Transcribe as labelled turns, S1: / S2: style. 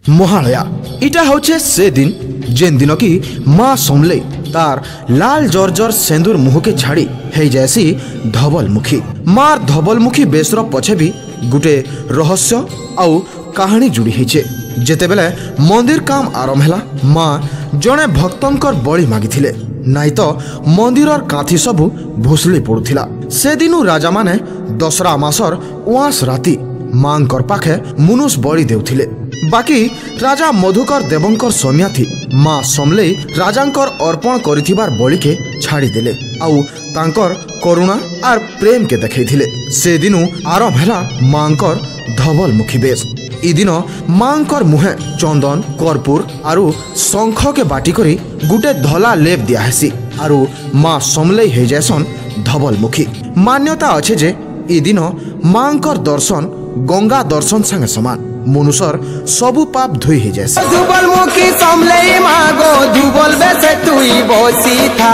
S1: महालया इटा होचे से दिन जेन दिन की माँ समले तार लाल जर्जर सेंदूर मुह के छाड़ी है जैसी धवलमुखी मार धवलमुखी बेसर पछे भी गुटे रहस्य आउ कहानी जुड़ी है। जेतेबेले मंदिर काम आरंभ है माँ जड़े भक्तंकर बलि मागिथिले नाई तो मंदिरर कांथी सबू भुसली पड़ुथिला। से दिनु राजा माने दसरा मासर 11 राति मांकर पाखे मुनुष बलि देउथिले। बाकी राजा मधुकर देवंकर सौम्याथी माँ समलेई राजांकर अर्पण करिथिबार बलि के छाड़ी देले आउ तांकर करुणा आर प्रेम के देखैथिले। से दिनु आरंभ हैला मांकर धवलमुखी बेश। ई दिन मांकर मुहे चंदन कर्पूर आरु शंख के बाटी करी गुटे धला लेप दिया हेसी आरु माँ समलेई हे जैसन धवलमुखी। मान्यता अच्छे जे ई दिन मांकर दर्शन गंगा दर्शन संगे समान मनुष्यर सबु पाप धोई हे जैसे।
S2: धवलमुखी समलेई मागो धुबल बेसे तुई बसी था